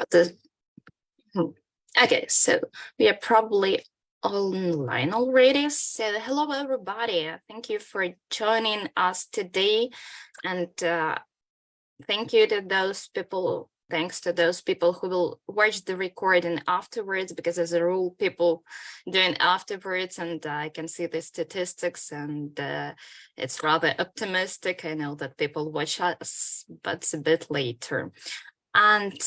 The, okay, so we are probably online already. So hello, everybody. Thank you for joining us today. And thank you to those people. Thanks to those people who will watch the recording afterwards, because as a rule, people doing afterwards, and I can see the statistics, and it's rather optimistic. I know that people watch us, but it's a bit later. And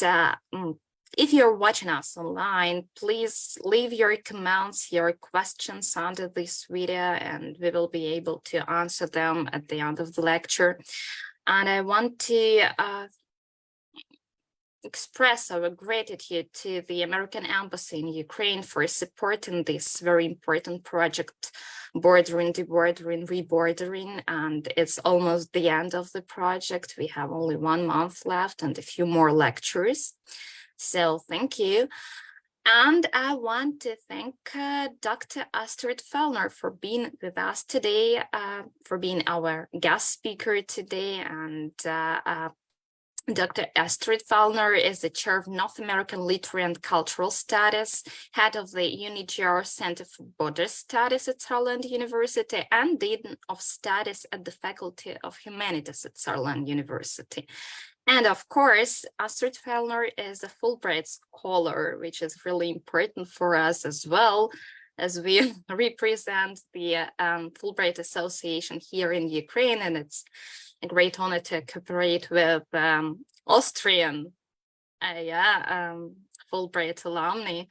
if you're watching us online, please leave your comments, your questions under this video, and we will be able to answer them at the end of the lecture. And I want to express our gratitude to the American Embassy in Ukraine for supporting this very important project, Bordering, Debordering, Rebordering, and it's almost the end of the project. We have only 1 month left and a few more lectures. So thank you. And I want to thank Dr. Astrid Fellner for being with us today, for being our guest speaker today. And Dr. Astrid Fellner is the chair of North American Literary and Cultural Studies, head of the UniGR Center for Border Studies at Sutherland University, and Dean of Studies at the Faculty of Humanities at Sutherland University. And of course, Astrid Fellner is a Fulbright Scholar, which is really important for us as well, as we represent the Fulbright Association here in Ukraine, and it's a great honor to cooperate with Austrian Fulbright alumni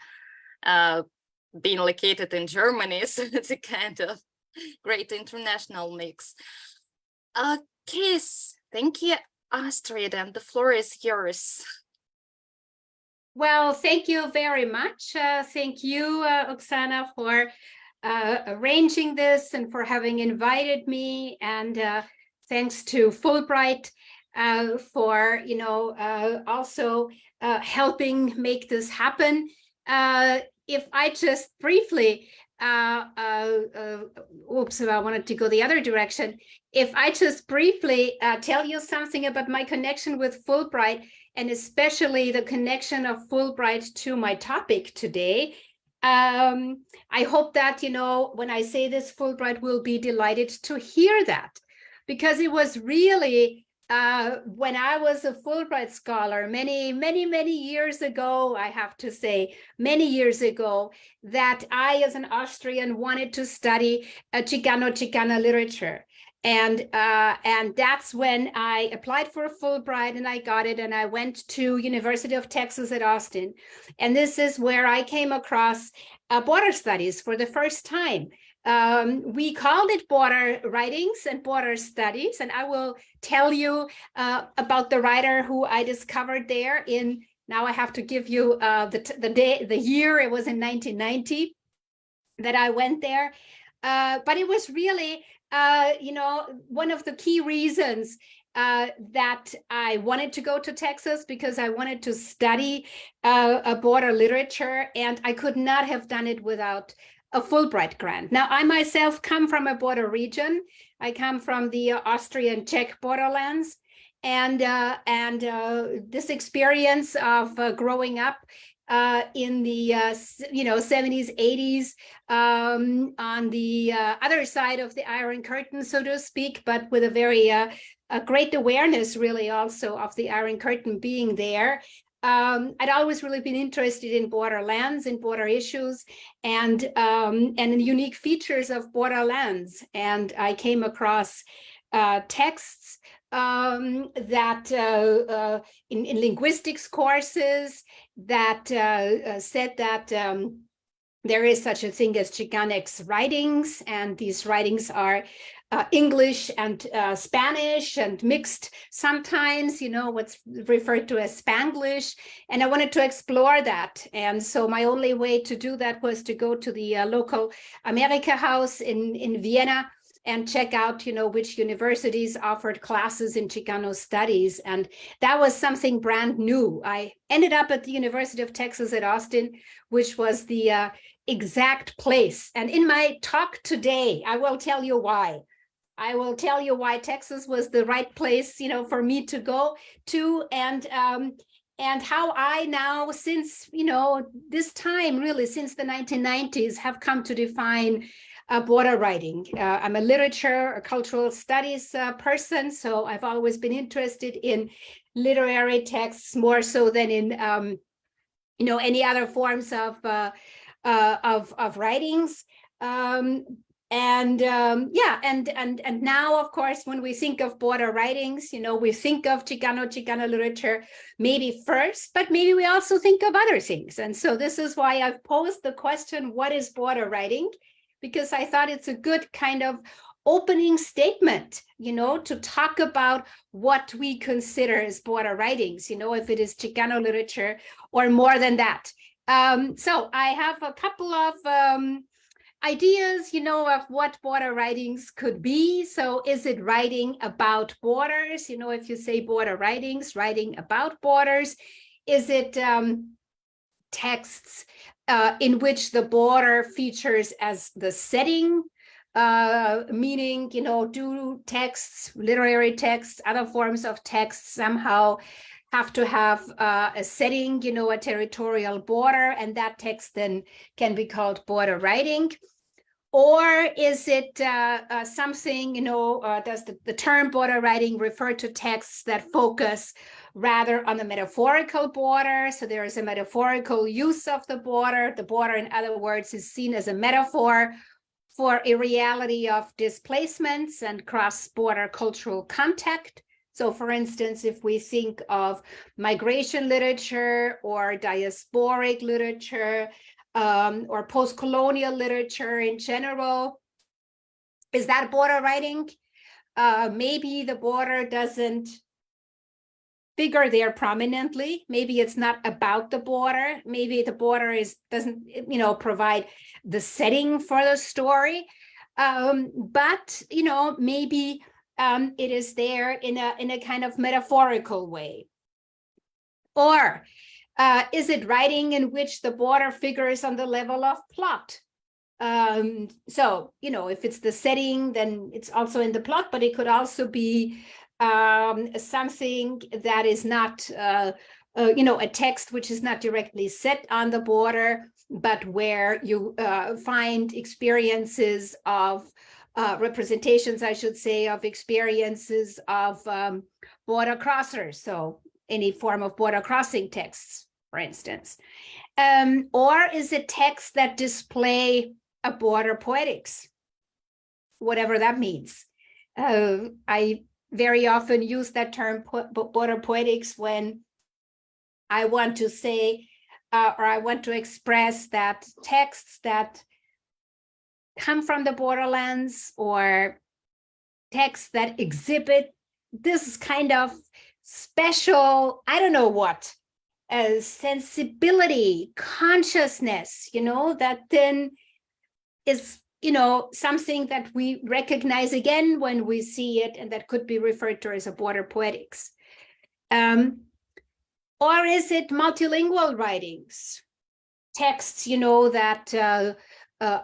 being located in Germany, so it's a kind of great international mix. Okay, thank you, Astrid, and the floor is yours. Well, thank you very much. Thank you, Oksana, for arranging this and for having invited me, and thanks to Fulbright for, also helping make this happen. If I just briefly, oops, I wanted to go the other direction. If I just briefly tell you something about my connection with Fulbright, and especially the connection of Fulbright to my topic today, I hope that, when I say this, Fulbright will be delighted to hear that. Because it was really when I was a Fulbright scholar many, many, many years ago, I have to say, many years ago, that I, as an Austrian, wanted to study Chicano literature. And that's when I applied for a Fulbright, and I got it, and I went to University of Texas at Austin. And this is where I came across border studies for the first time. We called it border writings and border studies, and I will tell you about the writer who I discovered there in, now I have to give you the year, it was in 1990 that I went there. But it was really, one of the key reasons that I wanted to go to Texas, because I wanted to study a border literature, and I could not have done it without a Fulbright grant. Now, I myself come from a border region. I come from the Austrian-Czech borderlands, and this experience of growing up in the 70s, 80s, on the other side of the Iron Curtain, so to speak, but with a very great awareness, really, also of the Iron Curtain being there. I'd always really been interested in borderlands and border issues, and the unique features of borderlands. And I came across texts that in linguistics courses that said that there is such a thing as Chicanx writings, and these writings are English and Spanish and mixed sometimes, what's referred to as Spanglish. And I wanted to explore that. And so my only way to do that was to go to the local America House in Vienna and check out, which universities offered classes in Chicano studies. And that was something brand new. I ended up at the University of Texas at Austin, which was the exact place. And in my talk today, I will tell you why. I will tell you why Texas was the right place, for me to go to. And and how I now, since, this time really, since the 1990s, have come to define border writing. I'm a literature, a cultural studies person, so I've always been interested in literary texts more so than in, any other forms of writings. And now, of course, when we think of border writings, we think of Chicano literature maybe first, but maybe we also think of other things. And so this is why I've posed the question, what is border writing? Because I thought it's a good kind of opening statement, to talk about what we consider as border writings, if it is Chicano literature or more than that. So I have a couple of ideas, of what border writings could be. So is it writing about borders? If you say border writings, writing about borders, is it texts in which the border features as the setting? Meaning, do texts, literary texts, other forms of text somehow have to have a setting, a territorial border, and that text then can be called border writing? Or is it something, does the term border writing refer to texts that focus rather on the metaphorical border? So there is a metaphorical use of the border. The border, in other words, is seen as a metaphor for a reality of displacements and cross-border cultural contact. So for instance, if we think of migration literature or diasporic literature, or post-colonial literature in general, is that border writing? Maybe the border doesn't figure there prominently. Maybe it's not about the border. Maybe the border doesn't provide the setting for the story. But maybe it is there in a kind of metaphorical way. Or is it writing in which the border figures on the level of plot? So, if it's the setting, then it's also in the plot, but it could also be something that is not, a text which is not directly set on the border, but where you find experiences of representations, I should say, of experiences of border crossers. So any form of border crossing texts, for instance. Or is it texts that display a border poetics, whatever that means? I very often use that term border poetics when I want to say, or I want to express that texts that come from the borderlands or texts that exhibit this kind of special, I don't know what, sensibility, consciousness, that then is, something that we recognize again when we see it, and that could be referred to as a border poetics. Or is it multilingual writings, texts, that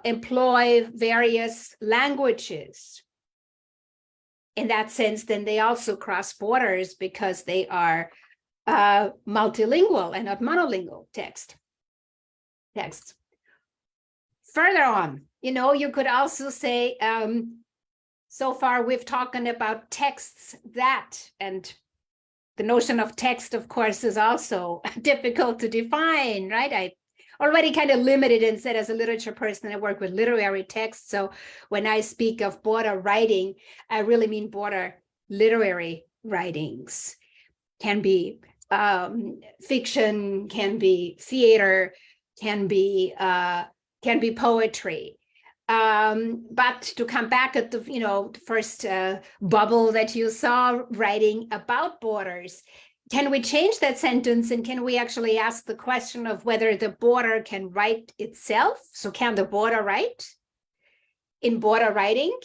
employ various languages? In that sense, then they also cross borders because they are multilingual and not monolingual texts. Further on, you could also say, so far we've talked about texts that, and the notion of text, of course, is also difficult to define, right? I already kind of limited and said, as a literature person, I work with literary texts. So when I speak of border writing, I really mean border literary writings. Can be fiction, can be theater, can be poetry. But to come back at the first bubble that you saw, writing about borders, can we change that sentence, and can we actually ask the question of whether the border can write itself? So can the border write? In border writing,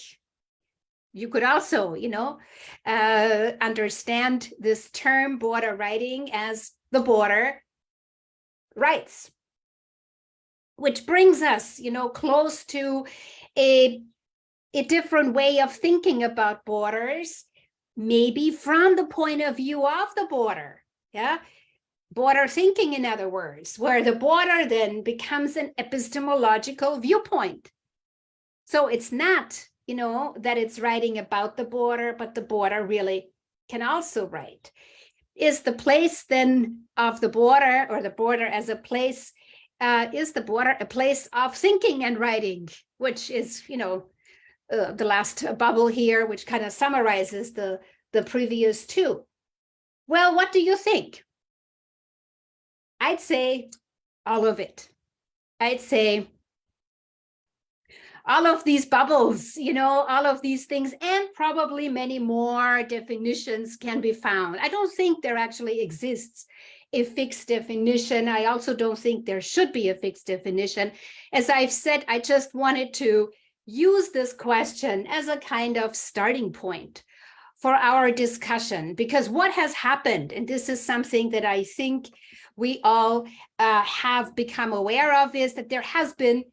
you could also, understand this term border writing as the border writes, which brings us, close to a different way of thinking about borders, maybe from the point of view of the border. Yeah. border thinking, in other words, where the border then becomes an epistemological viewpoint. So it's not, that it's writing about the border, but the border really can also write. Is the place then of the border, or the border as a place, is the border a place of thinking and writing, which is, the last bubble here, which kind of summarizes the previous two. Well, what do you think? I'd say all of it. I'd say all of these bubbles, all of these things, and probably many more definitions can be found. I don't think there actually exists a fixed definition. I also don't think there should be a fixed definition. As I've said, I just wanted to use this question as a kind of starting point for our discussion, because what has happened, and this is something that I think we all have become aware of, is that there has been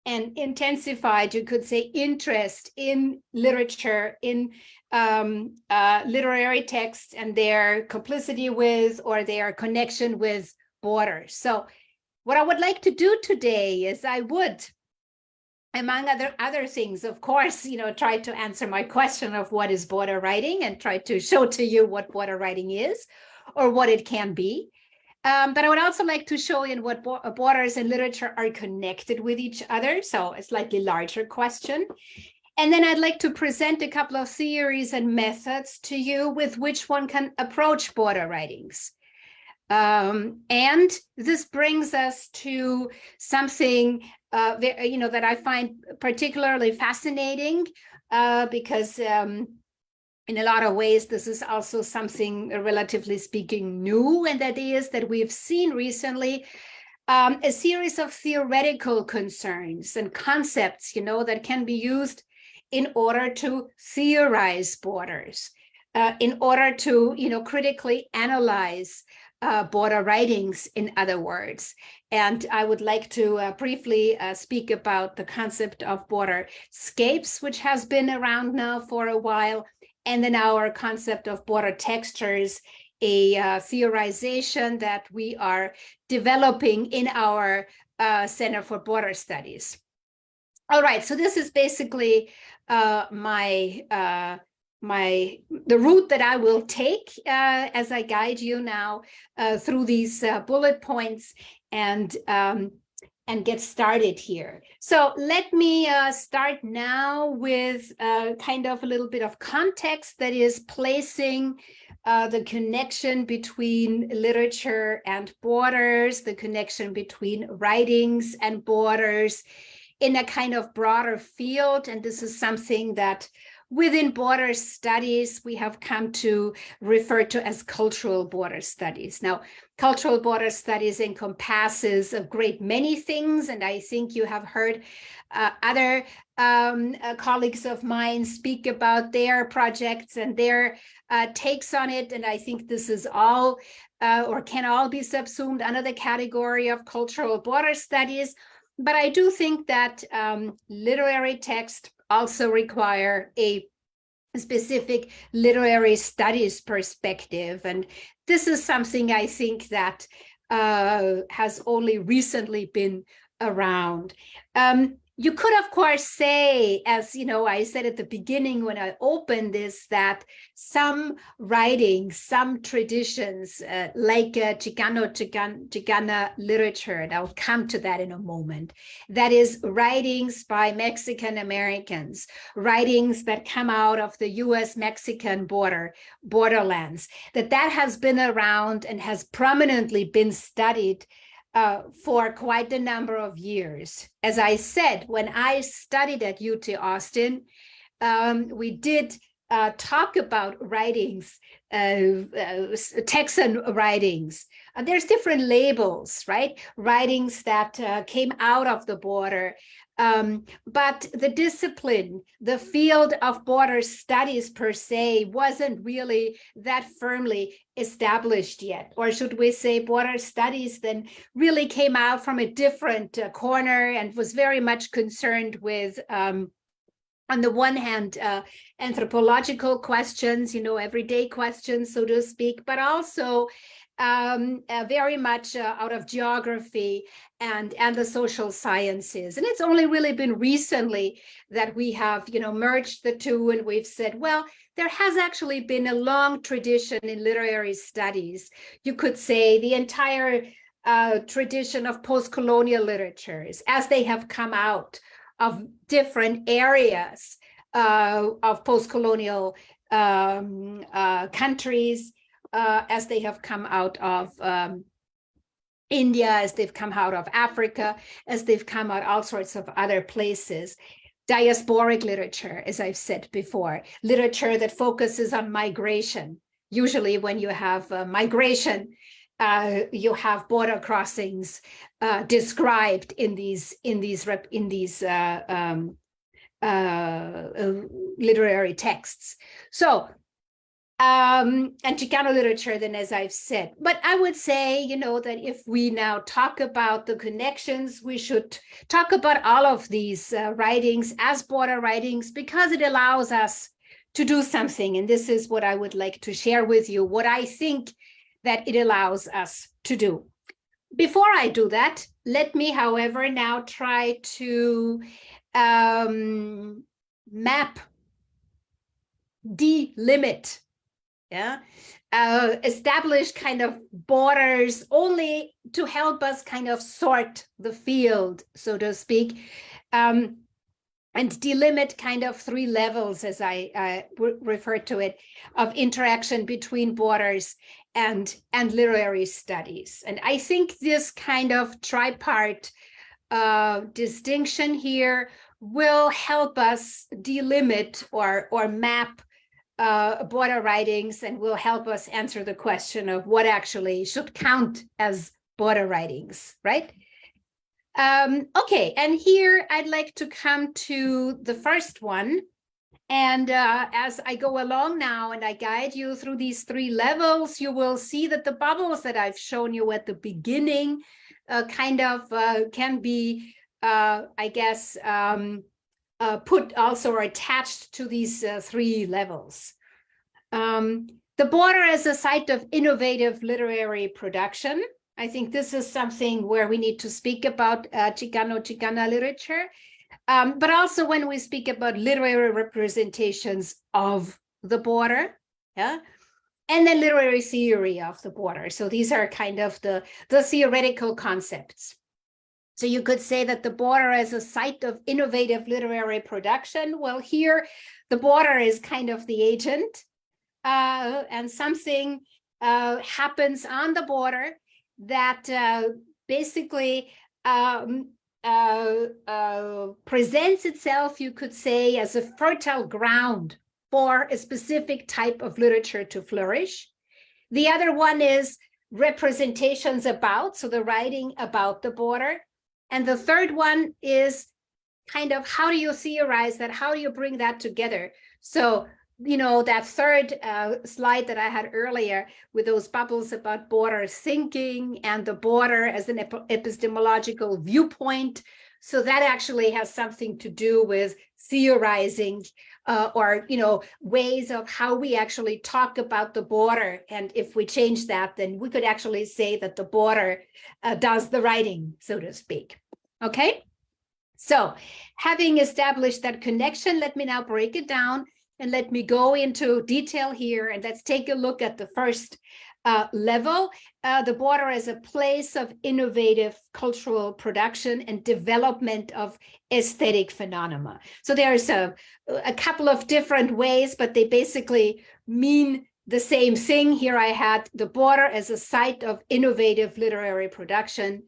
an intensified, you could say, interest in literature, in literary texts and their complicity with, or their connection with, borders. So what I would like to do today is I would, among other things, of course, try to answer my question of what is border writing, and try to show to you what border writing is, or what it can be. But I would also like to show you what borders and literature are connected with each other. So a slightly larger question. And then I'd like to present a couple of theories and methods to you with which one can approach border writings. And this brings us to something that I find particularly fascinating, because in a lot of ways, this is also something, relatively speaking, new, and that is that we've seen recently a series of theoretical concerns and concepts, that can be used in order to theorize borders, in order to, critically analyze border writings, in other words. And I would like to briefly speak about the concept of borderscapes, which has been around now for a while, and then our concept of border textures, a theorization that we are developing in our Center for Border Studies. All right, so this is basically the route that I will take as I guide you now through these bullet points and get started here. So let me start now with kind of a little bit of context that is placing the connection between literature and borders, the connection between writings and borders in a kind of broader field. And this is something that within border studies, we have come to refer to as cultural border studies. Now, cultural border studies encompasses a great many things, and I think you have heard other colleagues of mine speak about their projects and their takes on it, and I think this is all, or can all be subsumed under the category of cultural border studies. But I do think that literary text also require a specific literary studies perspective. And this is something I think that has only recently been around. You could, of course, say, as I said at the beginning when I opened this, that some writings, some traditions, like Chicano literature, and I'll come to that in a moment, that is writings by Mexican Americans, writings that come out of the US-Mexican borderlands, that has been around and has prominently been studied for quite a number of years. As I said, when I studied at UT Austin, we did talk about writings, Texan writings. There's different labels, right? Writings that came out of the border. But the discipline, the field of border studies per se, wasn't really that firmly established yet. Or should we say border studies then really came out from a different corner and was very much concerned with on the one hand, anthropological questions, everyday questions, so to speak, but also very much out of geography and the social sciences. And it's only really been recently that we have, merged the two, and we've said, well, there has actually been a long tradition in literary studies. You could say the entire tradition of post-colonial literatures, as they have come out of different areas of post-colonial countries, as they have come out of India, as they've come out of Africa, as they've come out all sorts of other places. Diasporic literature, as I've said before, literature that focuses on migration. Usually when you have migration, you have border crossings described in these literary texts. So, and Chicano literature, then, as I've said. But I would say, that if we now talk about the connections, we should talk about all of these writings as border writings, because it allows us to do something. And this is what I would like to share with you, what I think that it allows us to do. Before I do that, let me, however, now try to map, delimit, establish kind of borders only to help us kind of sort the field, so to speak, and delimit kind of 3 levels, as I refer to it, of interaction between borders and literary studies. And I think this kind of tripart distinction here will help us delimit or map border writings, and will help us answer the question of what actually should count as border writings, right? Okay, and here I'd like to come to the first one. And as I go along now and I guide you through these 3 levels, you will see that the bubbles that I've shown you at the beginning kind of can be, I guess, put also or attached to these 3 levels. The border as a site of innovative literary production. I think this is something where we need to speak about Chicana literature. But also when we speak about literary representations of the border, and then literary theory of the border. So these are kind of the theoretical concepts. So you could say that the border as a site of innovative literary production. Well, here the border is kind of the agent, and something happens on the border that basically presents itself, you could say, as a fertile ground for a specific type of literature to flourish. The other one is representations about, so the writing about the border. And the third one is kind of how do you theorize that? How do you bring that together? So, that third slide that I had earlier with those bubbles about border thinking and the border as an epistemological viewpoint. So that actually has something to do with theorizing or, ways of how we actually talk about the border. And if we change that, then we could actually say that the border does the writing, so to speak. Okay. So having established that connection, let me now break it down. And let me go into detail here, and let's take a look at the first level, the border as a place of innovative cultural production and development of aesthetic phenomena. So there's a couple of different ways, but they basically mean the same thing. Here I had the border as a site of innovative literary production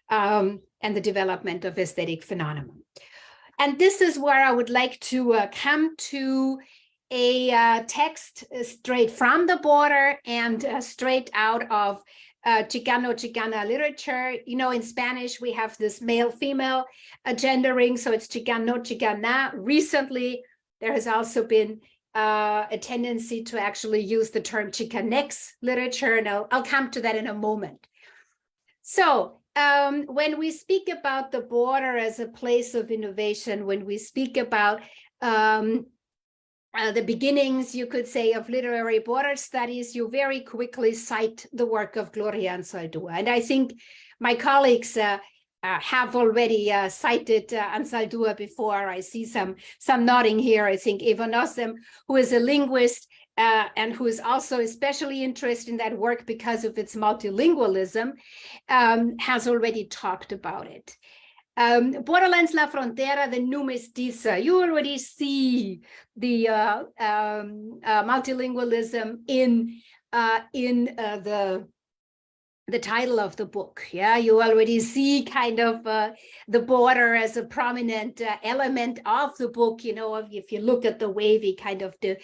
and the development of aesthetic phenomena. And this is where I would like to come to a text straight from the border and straight out of Chicana literature. In Spanish, we have this male-female gendering, so it's Chicano, Chicana. Recently, there has also been a tendency to actually use the term Chicanx literature, and I'll come to that in a moment. So when we speak about the border as a place of innovation, when we speak about the beginnings, you could say, of literary border studies, you very quickly cite the work of Gloria Anzaldúa. And I think my colleagues have already cited Anzaldúa before. I see some nodding here. I think Eva Nossem, who is a linguist and who is also especially interested in that work because of its multilingualism, has already talked about it. Borderlands La Frontera, the new mestiza. You already see the multilingualism in the title of the book. Yeah, you already see kind of the border as a prominent element of the book. You know, if you look at the wavy kind of the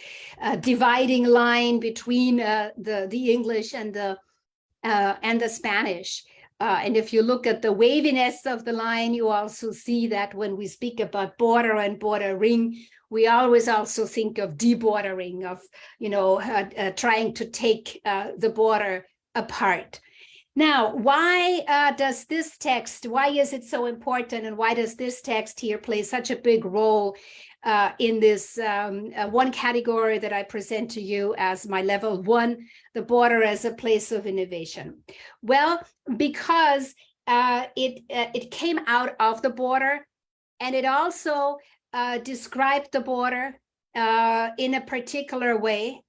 dividing line between the English and the Spanish. And if you look at the waviness of the line, you also see that when we speak about border and bordering, we always also think of debordering, of, you know, trying to take the border apart. Now, why does this text, why is it so important, and why does this text here play such a big role in this one category that I present to you as my level 1, the border as a place of innovation? Well, because it came out of the border, and it also described the border in a particular way.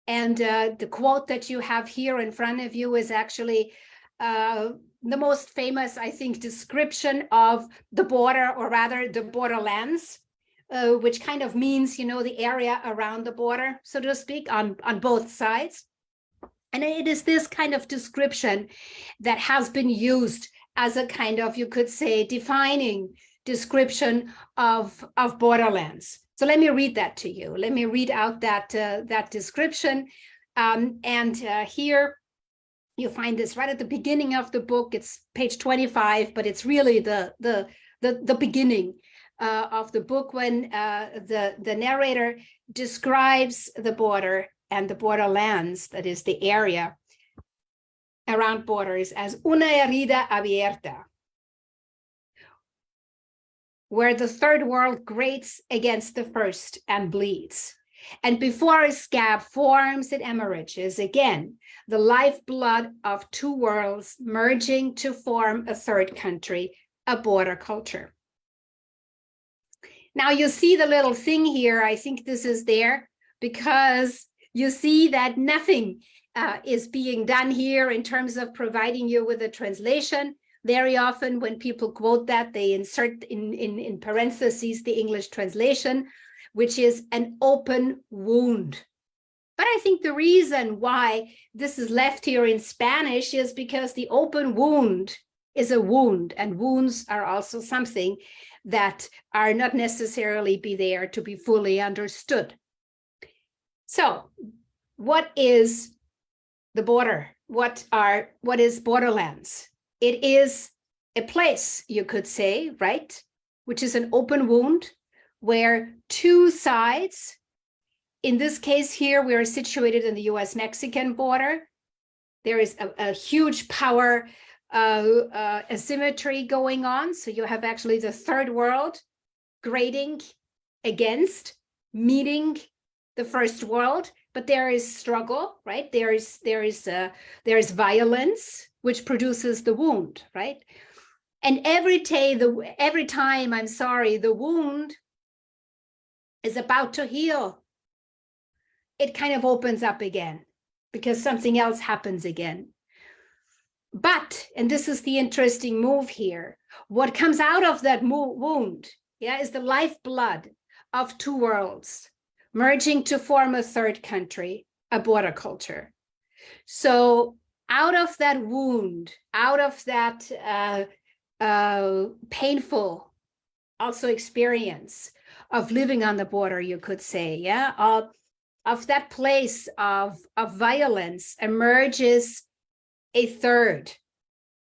And the quote that you have here in front of you is actually the most famous, I think, description of the border, or rather the borderlands, which kind of means, you know, the area around the border, so to speak, on both sides. And it is this kind of description that has been used as a kind of, you could say, defining description of borderlands. So let me read that to you. Let me read out that description. Here you find this right at the beginning of the book. It's page 25, but it's really the beginning of the book, when the narrator describes the border and the borderlands, that is the area around borders, as una herida abierta, where the third world grates against the first and bleeds. And before a scab forms, it hemorrhages again, the lifeblood of two worlds merging to form a third country, a border culture. Now you see the little thing here. I think this is there because you see that nothing is being done here in terms of providing you with a translation. Very often when people quote that, they insert in parentheses the English translation, which is an open wound. But I think the reason why this is left here in Spanish is because the open wound is a wound, and wounds are also something that are not necessarily be there to be fully understood. So what is the border? What is borderlands? It is a place, you could say, right? Which is an open wound where two sides, in this case here, we are situated in the US-Mexican border. There is a huge power asymmetry going on. So you have actually the third world grading against, meeting the first world, but there is struggle, right? There is violence, which produces the wound, right? And every time, the wound is about to heal, it kind of opens up again because something else happens again. But, and this is the interesting move here, what comes out of that wound, yeah, is the lifeblood of two worlds merging to form a third country, a border culture. So out of that wound, out of that painful also experience of living on the border, you could say, yeah, of that place of violence emerges a third.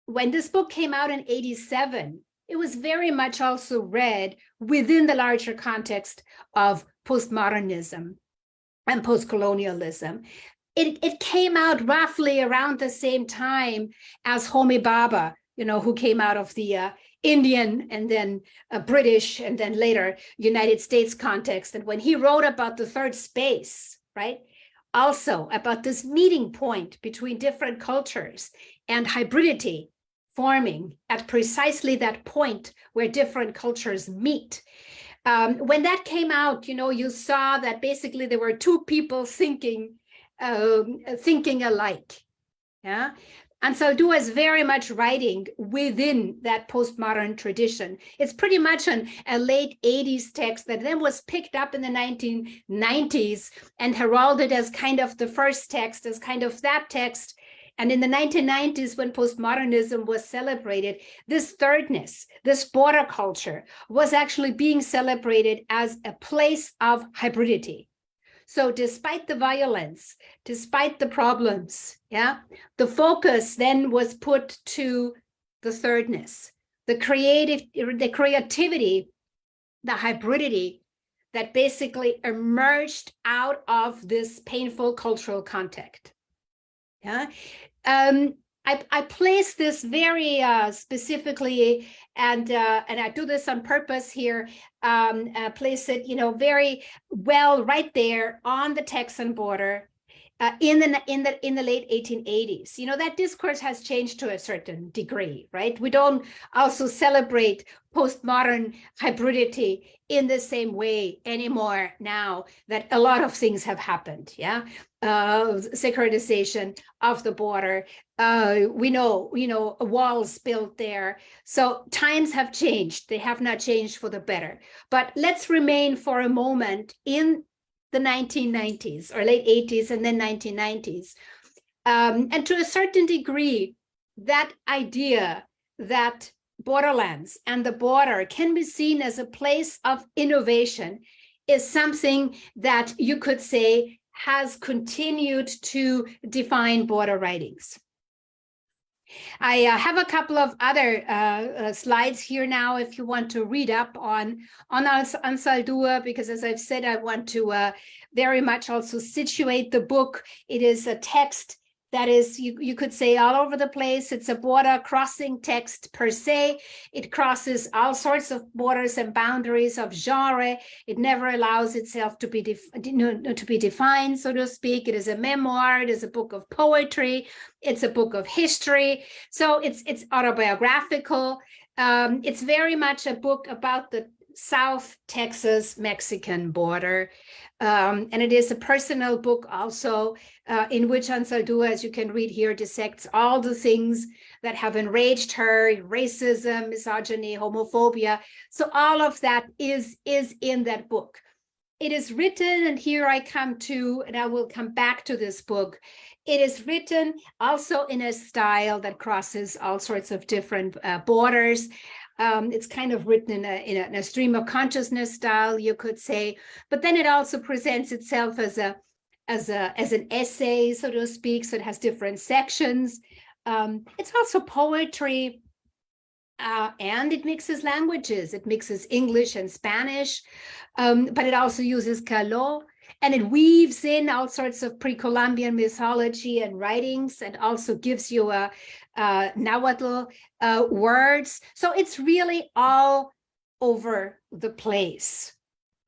When this book came out in '87, it was very much also read within the larger context of postmodernism and postcolonialism. It came out roughly around the same time as Homi Bhabha, who came out of the Indian and then British and then later United States context. And when he wrote about the third space, right, also about this meeting point between different cultures and hybridity forming at precisely that point where different cultures meet. When that came out, you saw that basically there were two people thinking alike. Yeah. And Saldua is very much writing within that postmodern tradition. It's pretty much a late 80s text that then was picked up in the 1990s and heralded as kind of the first text, as kind of that text. And in the 1990s, when postmodernism was celebrated, this thirdness, this border culture was actually being celebrated as a place of hybridity. So despite the violence, despite the problems, yeah, the focus then was put to the thirdness, the creativity, the hybridity that basically emerged out of this painful cultural context. Yeah. I place this very specifically, and I do this on purpose here. Place it, very well right there on the Texan border, in the late 1880s. That discourse has changed to a certain degree, right? We don't also celebrate postmodern hybridity in the same way anymore now that a lot of things have happened. Yeah. Securitization of the border. We know, walls built there. So times have changed. They have not changed for the better. But let's remain for a moment in the 1990s or late 80s and then 1990s. And to a certain degree, that idea that borderlands and the border can be seen as a place of innovation is something that you could say has continued to define border writings. I have a couple of other slides here now if you want to read up on Zaldua, because as I've said, I want to very much also situate the book. It is a text that is, you could say, all over the place. It's a border crossing text per se. It crosses all sorts of borders and boundaries of genre. It never allows itself to be defined, so to speak. It is a memoir. It is a book of poetry. It's a book of history. So it's autobiographical. It's very much a book about the South Texas Mexican border. And it is a personal book also, in which Zaldua, as you can read here, dissects all the things that have enraged her: racism, misogyny, homophobia. So all of that is in that book. It is written, and here I come to, and I will come back to this book. It is written also in a style that crosses all sorts of different borders. It's kind of written in a stream of consciousness style, you could say, but then it also presents itself as an essay, so to speak. So it has different sections. It's also poetry, and it mixes languages. It mixes English and Spanish, but it also uses Caló, and it weaves in all sorts of pre-Columbian mythology and writings, and also gives you a Nahuatl words. So it's really all over the place.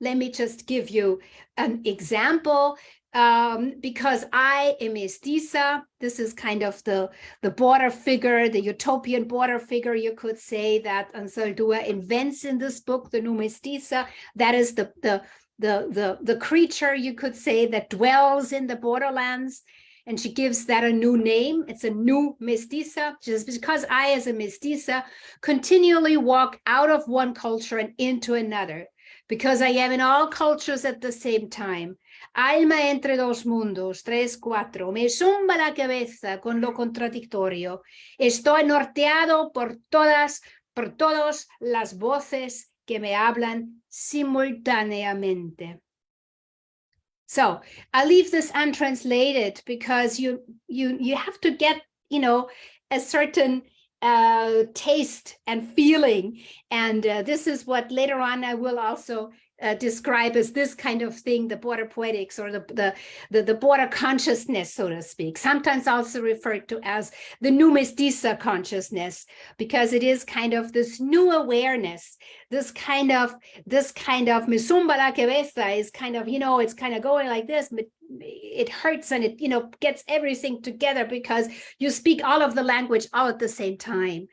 Let me just give you an example, because I am mestiza. This is kind of the border figure, the utopian border figure, you could say, that Zaldua invents in this book, the new mestiza. That is the creature, you could say, that dwells in the borderlands. And she gives that a new name. It's a new mestiza, just because I, as a mestiza, continually walk out of one culture and into another, because I am in all cultures at the same time. Alma entre dos mundos, 3, 4, me zumba la cabeza con lo contradictorio. Estoy norteado por todas las voces que me hablan simultáneamente. So I leave this untranslated because you have to get, a certain taste and feeling. And this is what later on I will also describe as this kind of thing, the border poetics or the border consciousness, so to speak, sometimes also referred to as the new mestiza consciousness, because it is kind of this new awareness, this kind of me zumba la cabeza is kind of, it's kind of going like this, but it hurts and it, gets everything together because you speak all of the language all at the same time.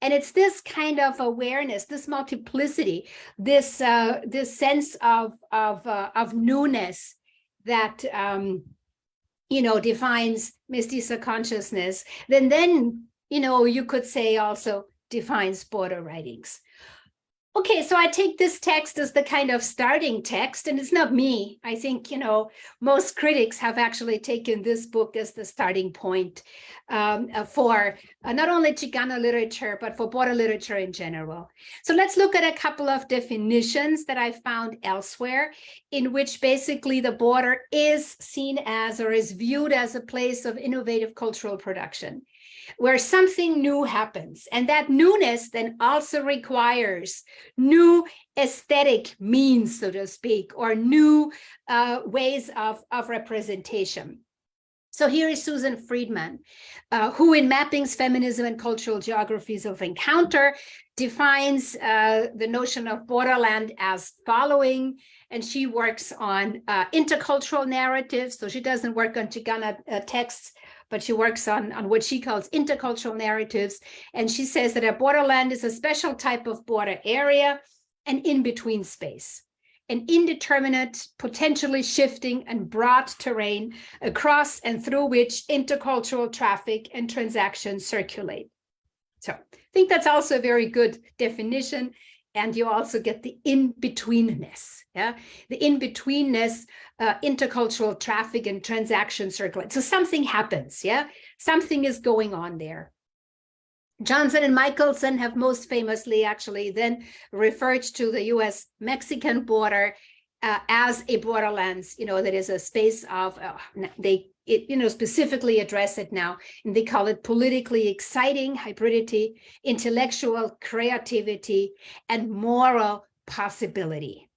And it's this kind of awareness, this multiplicity, this sense of newness that defines mestiza consciousness. Then you could say also defines border writings. Okay, so I take this text as the kind of starting text, and it's not me. I think, most critics have actually taken this book as the starting point for not only Chicana literature, but for border literature in general. So let's look at a couple of definitions that I found elsewhere, in which basically the border is seen as or is viewed as a place of innovative cultural production, where something new happens. And that newness then also requires new aesthetic means, so to speak, or new ways of representation. So here is Susan Friedman, who in Mappings, Feminism, and Cultural Geographies of Encounter defines the notion of borderland as following. And she works on intercultural narratives. So she doesn't work on Chicana texts, but she works on what she calls intercultural narratives. And she says that a borderland is a special type of border area, an in-between space, an indeterminate, potentially shifting and broad terrain across and through which intercultural traffic and transactions circulate. So I think that's also a very good definition. And you also get the in-betweenness, the in-betweenness, intercultural traffic and transaction circulate. So something happens, something is going on there. Johnson and Michelson have most famously actually then referred to the US-Mexican border as a borderlands, that is a space of, they specifically address it now, and they call it politically exciting hybridity, intellectual creativity, and moral possibility.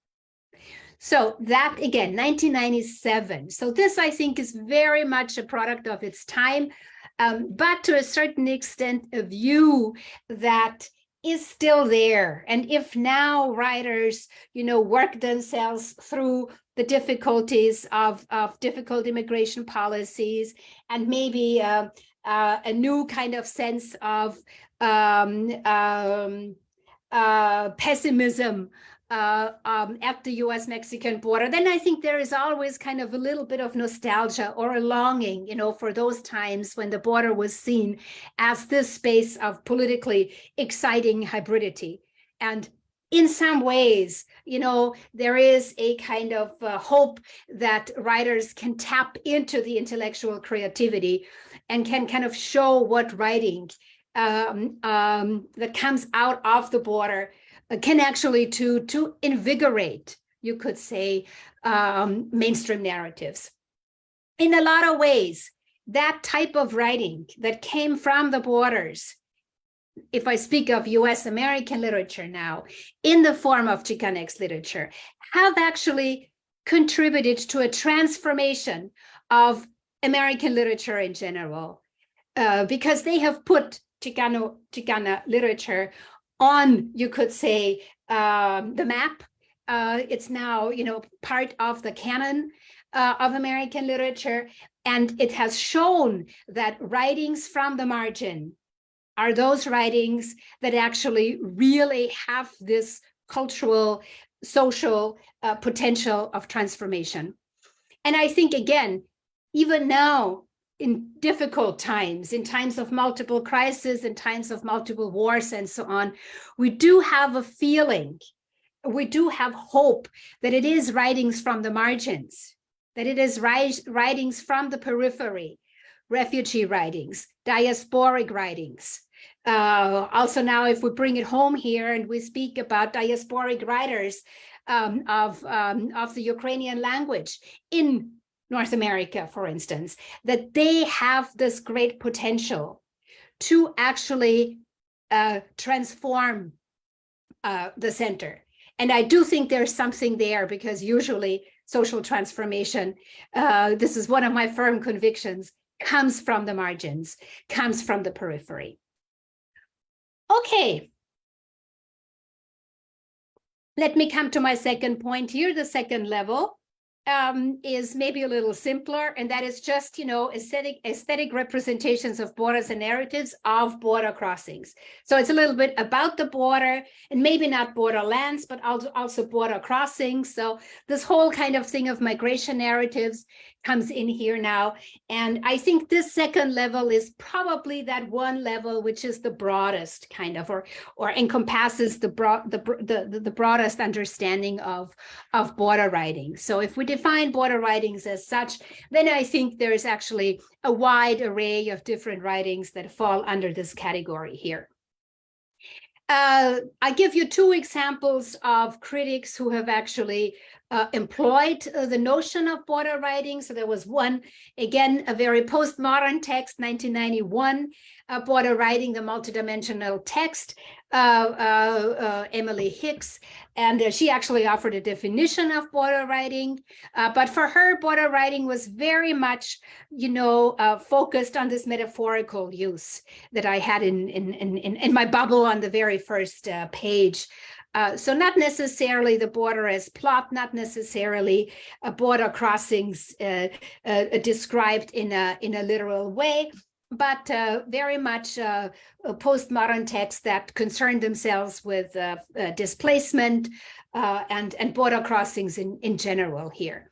So that, again, 1997. So this, I think, is very much a product of its time, but to a certain extent, a view that is still there. And if now writers, work themselves through the difficulties of difficult immigration policies and maybe a new kind of sense of pessimism at the US-Mexican border, then I think there is always kind of a little bit of nostalgia or a longing, for those times when the border was seen as this space of politically exciting hybridity. And in some ways, there is a kind of hope that writers can tap into the intellectual creativity and can kind of show what writing that comes out of the border can actually to invigorate, you could say, mainstream narratives. In a lot of ways, that type of writing that came from the borders, if I speak of US American literature now, in the form of Chicanx literature, have actually contributed to a transformation of American literature in general, because they have put Chicana literature on, you could say, the map. It's now, part of the canon of American literature. And it has shown that writings from the margin are those writings that actually really have this cultural, social potential of transformation. And I think, again, even now, in difficult times, in times of multiple crises, in times of multiple wars and so on, we do have a feeling, we do have hope that it is writings from the margins, that it is writings from the periphery, refugee writings, diasporic writings. Also now, if we bring it home here and we speak about diasporic writers of the Ukrainian language in North America, for instance, that they have this great potential to actually transform the center And I do think there's something there, because usually social transformation, this is one of my firm convictions, comes from the margins, comes from the periphery. Okay. Let me come to my second point here. The second level is maybe a little simpler, and that is just, aesthetic representations of borders and narratives of border crossings. So it's a little bit about the border, and maybe not borderlands, but also border crossings. So this whole kind of thing of migration narratives comes in here now. And I think this second level is probably that one level which is the broadest kind of, or encompasses the broadest understanding of border writing. So if we define border writings as such, then I think there's actually a wide array of different writings that fall under this category here. I give you two examples of critics who have actually employed the notion of border writing. So there was one, again, a very postmodern text, 1991, Border Writing, the Multidimensional Text, Emily Hicks. And she actually offered a definition of border writing. But for her, border writing was very much, focused on this metaphorical use that I had in my bubble on the very first page. So not necessarily the border as plot, not necessarily border crossings described in a literal way, but very much a postmodern texts that concern themselves with displacement and border crossings in general here.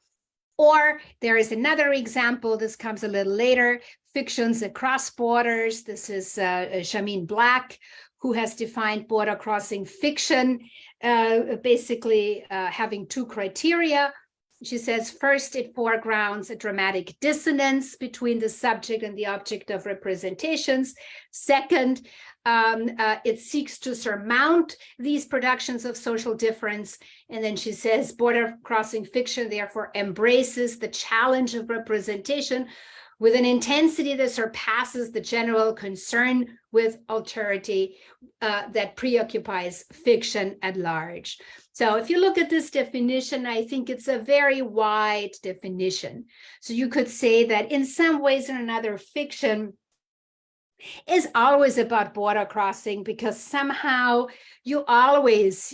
Or there is another example, this comes a little later, Fictions Across Borders. This is Shamin Black, who has defined border crossing fiction, basically having two criteria. She says, first, it foregrounds a dramatic dissonance between the subject and the object of representations. Second, it seeks to surmount these productions of social difference. And then she says, border crossing fiction, therefore, embraces the challenge of representation with an intensity that surpasses the general concern with alterity that preoccupies fiction at large. So if you look at this definition, I think it's a very wide definition. So you could say that in some ways or another, fiction is always about border crossing, because somehow you always,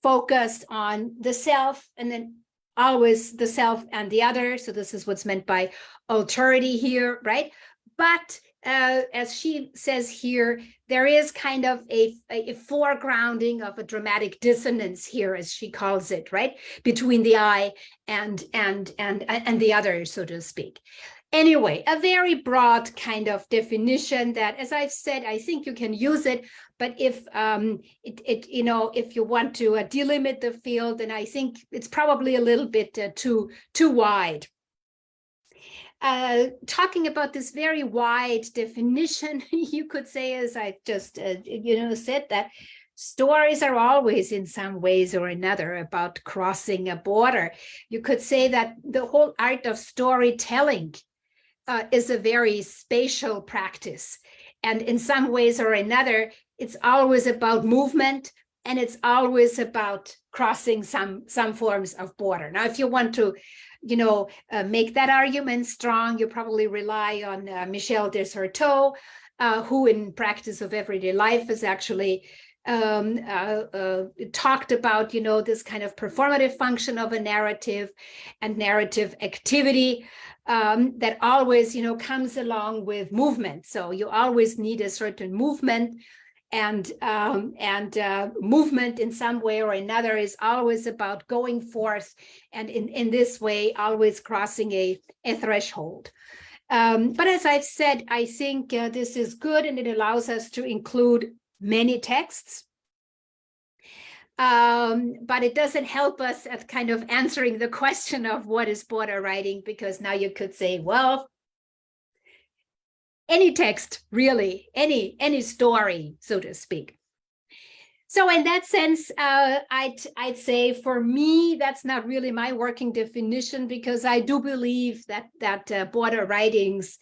focused on the self, and then always the self and the other. So this is what's meant by alterity here, right? But as she says here, there is kind of a foregrounding of a dramatic dissonance here, as she calls it, right? Between the I and the other, so to speak. Anyway, a very broad kind of definition that, as I've said, I think you can use it. But if if you want to delimit the field, then I think it's probably a little bit too wide. Talking about this very wide definition, you could say, as I just said, that stories are always in some ways or another about crossing a border. You could say that the whole art of storytelling is a very spatial practice. And in some ways or another, it's always about movement, and it's always about crossing some forms of border. Now, if you want to, make that argument strong, you probably rely on Michel Desserteau, who in Practice of Everyday Life has actually talked about, this kind of performative function of a narrative and narrative activity that always, comes along with movement. So you always need a certain movement, and movement in some way or another is always about going forth, and in this way, always crossing a threshold. But as I've said, I think this is good, and it allows us to include many texts. But it doesn't help us at kind of answering the question of what is border writing, because now you could say, well, any text, really, any story, so to speak. So in that sense, I'd say for me, that's not really my working definition, because I do believe that border writings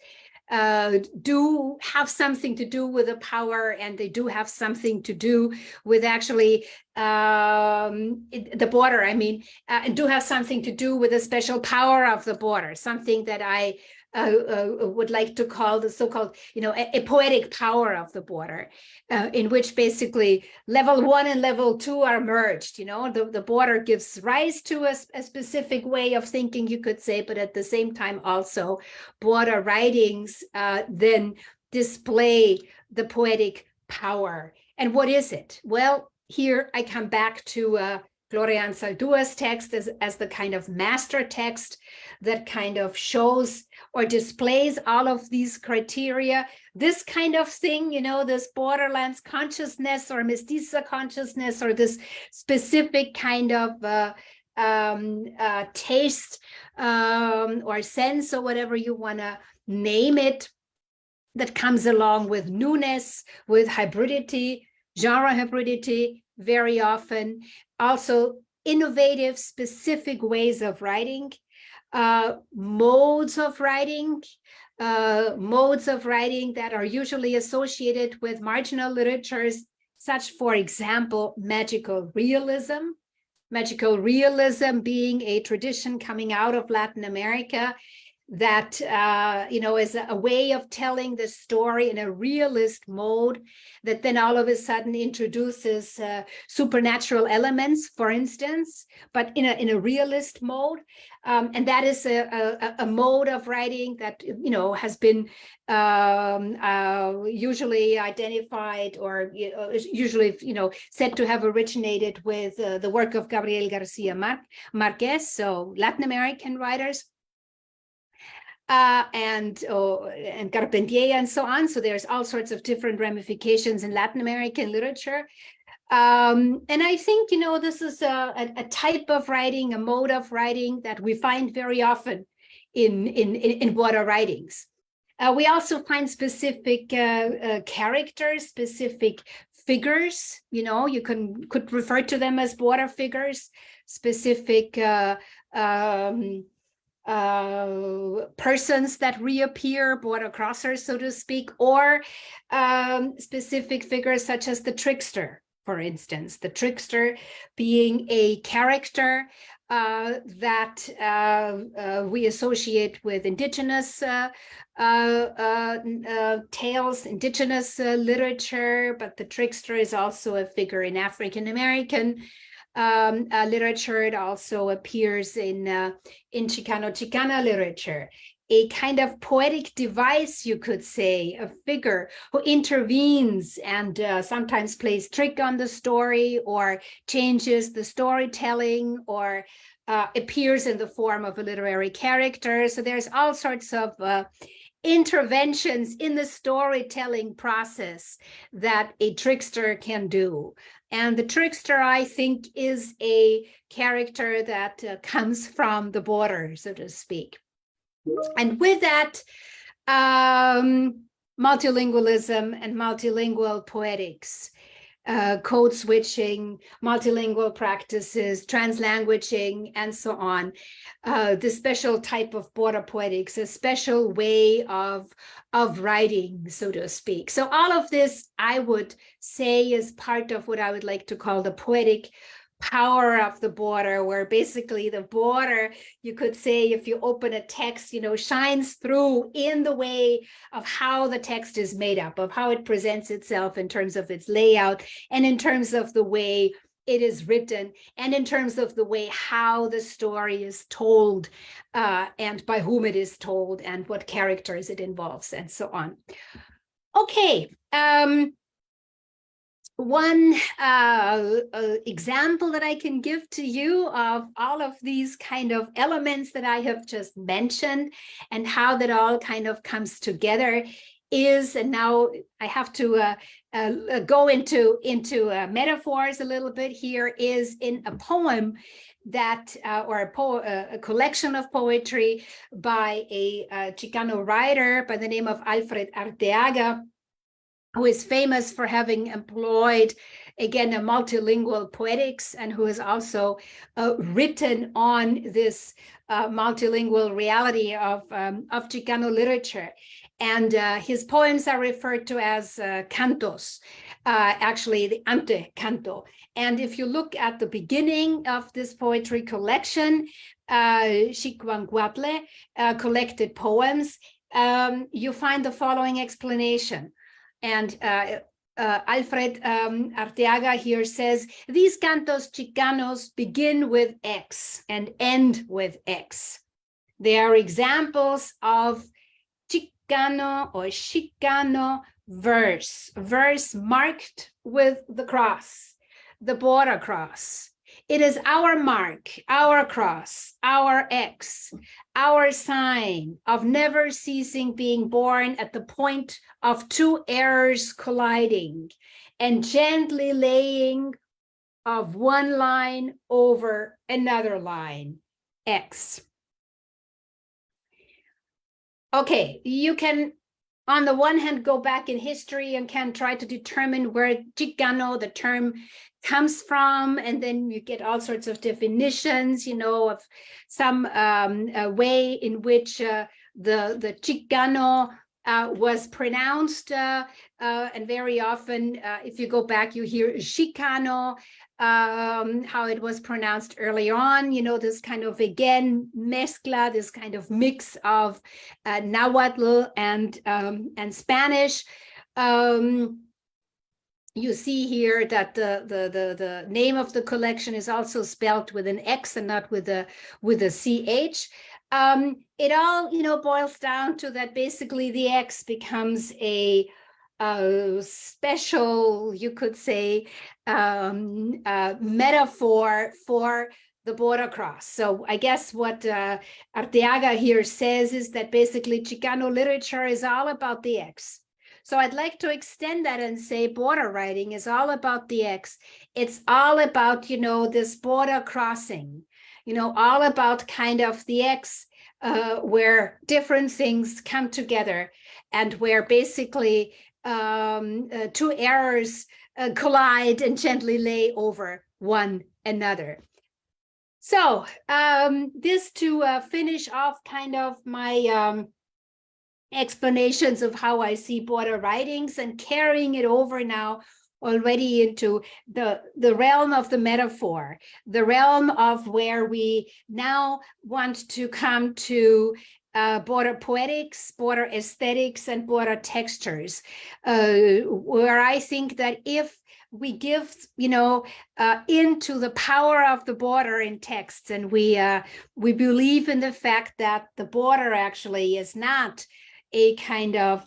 do have something to do with the power, and they do have something to do with actually the border, I mean, and do have something to do with the special power of the border, something that I would like to call the so-called, a poetic power of the border, in which basically level 1 and level 2 are merged. The border gives rise to a specific way of thinking, you could say, but at the same time also border writings then display the poetic power. And what is it? Well, here I come back to Gloria Anzaldua's text as the kind of master text that kind of shows or displays all of these criteria. This kind of thing, this borderlands consciousness or mestiza consciousness, or this specific kind of taste or sense, or whatever you want to name it, that comes along with newness, with hybridity, genre hybridity, very often. Also innovative, specific ways of writing, modes of writing that are usually associated with marginal literatures, such, for example, magical realism. Magical realism being a tradition coming out of Latin America that is a way of telling the story in a realist mode that then all of a sudden introduces supernatural elements, for instance, but in a realist mode. And that is a mode of writing that has been usually identified, or usually said to have originated with the work of Gabriel Garcia Marquez, so Latin American writers. And Carpentier and so on. So there's all sorts of different ramifications in Latin American literature. And I think, this is a type of writing, a mode of writing that we find very often in border writings. We also find specific characters, specific figures, you could refer to them as border figures, specific persons that reappear, border crossers, so to speak, or specific figures such as the trickster, for instance. The trickster being a character that we associate with indigenous tales, indigenous literature, but the trickster is also a figure in African American literature. It also appears in Chicano literature, a kind of poetic device, you could say, a figure who intervenes and sometimes plays trick on the story, or changes the storytelling, or appears in the form of a literary character. So there's all sorts of interventions in the storytelling process that a trickster can do. And the trickster, I think, is a character that comes from the border, so to speak. And with that, multilingualism and multilingual poetics, code switching, multilingual practices, translanguaging, and so on. This special type of border poetics, a special way of writing, so to speak. So all of this, I would say, is part of what I would like to call the poetic power of the border, where basically the border, you could say, if you open a text, shines through in the way of how the text is made up, of how it presents itself in terms of its layout, and in terms of the way it is written, and in terms of the way how the story is told, and by whom it is told, and what characters it involves, and so on. Okay. One example that I can give to you of all of these kind of elements that I have just mentioned, and how that all kind of comes together, is, and now I have to go into metaphors a little bit here, is in a poem that, or a collection of poetry by a Chicano writer by the name of Alfred Arteaga, who is famous for having employed, again, a multilingual poetics, and who has also written on this multilingual reality of Chicano literature. And his poems are referred to as cantos, actually the ante canto. And if you look at the beginning of this poetry collection, Xicoancuatle, collected poems, you find the following explanation. And Alfred Arteaga here says, these cantos chicanos begin with X and end with X. They are examples of Chicano or Chicano verse marked with the cross, the border cross. It is our mark, our cross, our X, our sign of never ceasing being born at the point of two errors colliding and gently laying of one line over another line, X. Okay, you can, on the one hand, go back in history and can try to determine where Chicano, the term, comes from, and then you get all sorts of definitions, you know, of some way in which the Chicano was pronounced, and very often, if you go back, you hear Chicano, how it was pronounced early on, you know, this kind of, again, mezcla, this kind of mix of Nahuatl and Spanish. You see here that the name of the collection is also spelled with an X and not with a CH. It all, you know, boils down to that basically the X becomes a special, you could say, metaphor for the border cross. So I guess what Arteaga here says is that basically Chicano literature is all about the X. So I'd like to extend that and say border writing is all about the X. It's all about, you know, this border crossing, you know, all about kind of the X, where different things come together and where basically two errors collide and gently lay over one another. So this to finish off kind of my explanations of how I see border writings and carrying it over now already into the realm of the metaphor, the realm of where we now want to come to border poetics, border aesthetics, and border textures, where I think that if we give, you know, into the power of the border in texts, and we believe in the fact that the border actually is not a kind of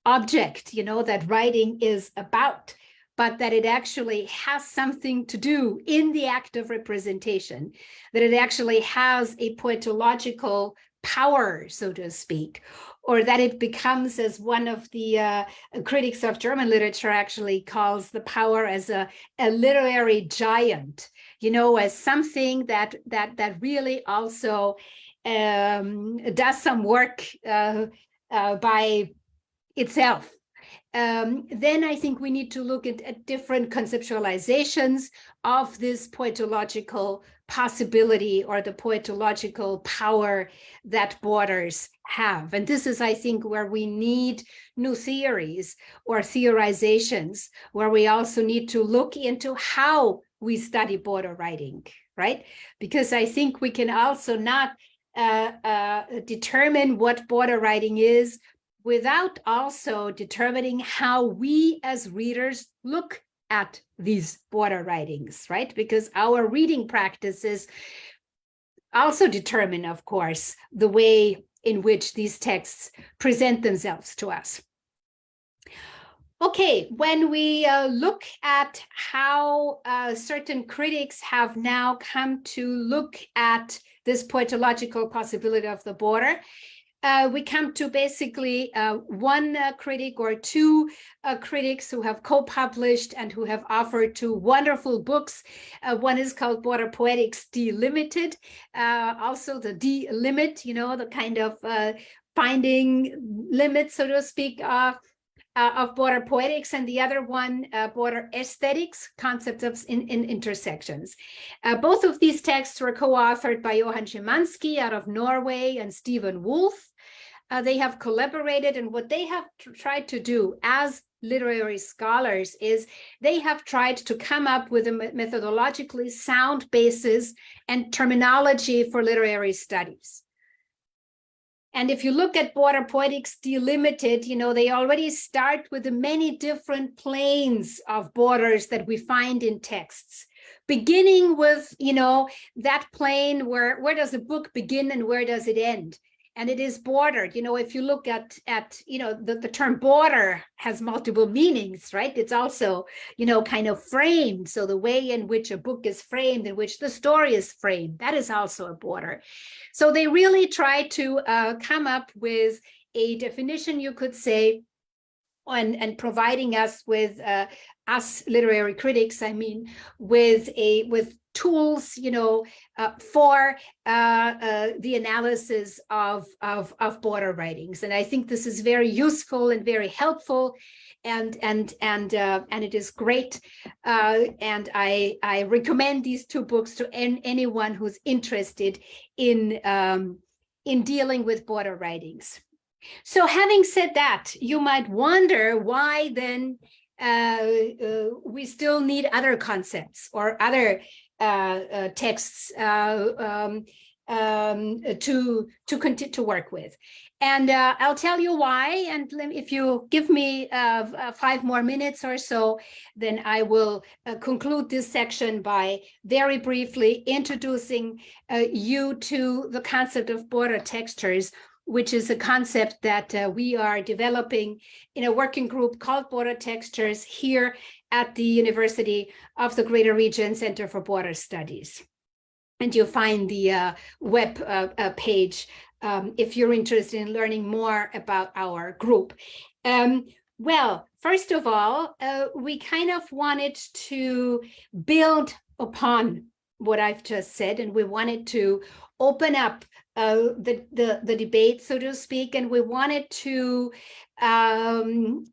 object, you know, that writing is about, but that it actually has something to do in the act of representation, that it actually has a poetological power, so to speak, or that it becomes, as one of the critics of German literature actually calls the power, as a literary giant, you know, as something that really also does some work by itself. Then I think we need to look at different conceptualizations of this poetological possibility or the poetological power that borders have. And this is, I think, where we need new theories or theorizations, where we also need to look into how we study border writing, right? Because I think we can also not determine what border writing is without also determining how we as readers look at these border writings, right? Because our reading practices also determine, of course, the way in which these texts present themselves to us. Okay, when we look at how certain critics have now come to look at this poetological possibility of the border, we come to basically one critic or two critics who have co-published and who have offered two wonderful books. One is called Border Poetics Delimited, also the delimit, you know, the kind of finding limits, so to speak, of border poetics, and the other one, border aesthetics, concepts of in intersections. Both of these texts were co-authored by Johan Szymanski out of Norway and Stephen Wolf. they have collaborated, and what they have tried to do as literary scholars is they have tried to come up with a methodologically sound basis and terminology for literary studies. And if you look at Border Poetics Delimited, they already start with the many different planes of borders that we find in texts, beginning with, that plane where does a book begin and where does it end? And it is bordered. If you look at the term border has multiple meanings, right? It's also, kind of framed. So the way in which a book is framed, in which the story is framed, that is also a border. So they really try to come up with a definition, you could say, and providing us with us literary critics, with tools, for the analysis of border writings. And I think this is very useful and very helpful, and it is great. And I recommend these two books to anyone who's interested in dealing with border writings. So having said that, you might wonder why then we still need other concepts or other texts to continue to work with. And I'll tell you why. And if you give me 5 more minutes or so, then I will conclude this section by very briefly introducing you to the concept of border textures, which is a concept that we are developing in a working group called Border Textures here at the University of the Greater Region Center for Border Studies. And you'll find the web page if you're interested in learning more about our group. Well, first of all, we kind of wanted to build upon what I've just said, and we wanted to open up the debate, so to speak, and we wanted to, when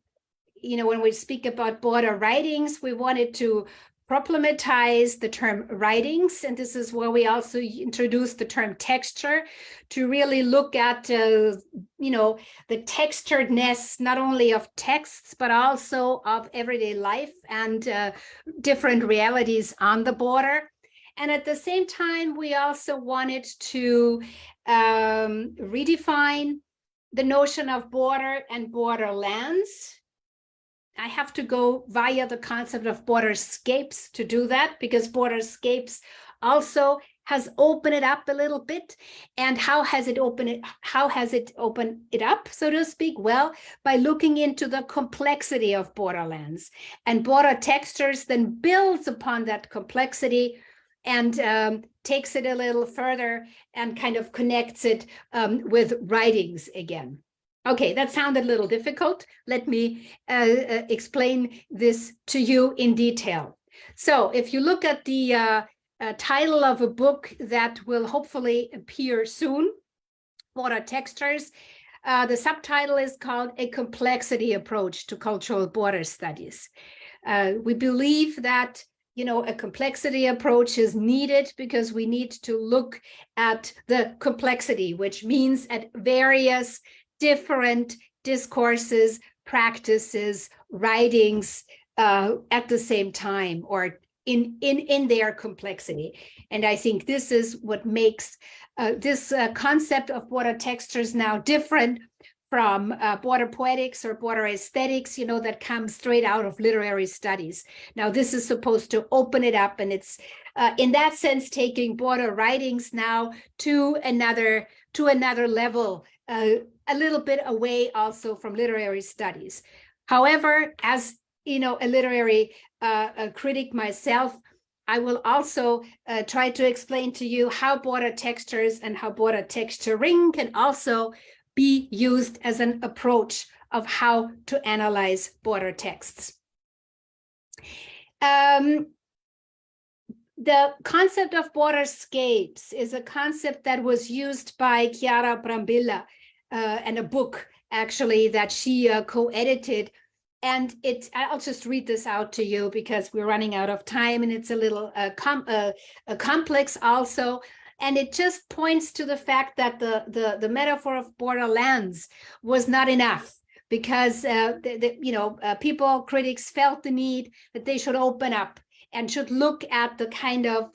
we speak about border writings, we wanted to problematize the term writings, and this is where we also introduced the term texture to really look at, the texturedness not only of texts but also of everyday life and different realities on the border. And at the same time, we also wanted to redefine the notion of border and borderlands. I have to go via the concept of borderscapes to do that, because borderscapes also has opened it up a little bit. And how has it opened it up, so to speak? Well, by looking into the complexity of borderlands. And border textures then builds upon that complexity and takes it a little further and kind of connects it with writings again. Okay, that sounded a little difficult. Let me explain this to you in detail. So if you look at the title of a book that will hopefully appear soon, Border Textures, the subtitle is called A Complexity Approach to Cultural Border Studies. We believe that a complexity approach is needed because we need to look at the complexity, which means at various different discourses, practices, writings at the same time, or in their complexity. And I think this is what makes this concept of border textures now different from border poetics or border aesthetics, that comes straight out of literary studies. Now, this is supposed to open it up, and it's in that sense taking border writings now to another level, a little bit away also from literary studies. However, as a literary critic myself, I will also try to explain to you how border textures and how border texturing can also be used as an approach of how to analyze border texts. The concept of borderscapes is a concept that was used by Chiara Brambilla and a book actually that she co-edited. And I'll just read this out to you because we're running out of time and it's a little complex also. And it just points to the fact that the metaphor of borderlands was not enough, because people, critics felt the need that they should open up and should look at the kind of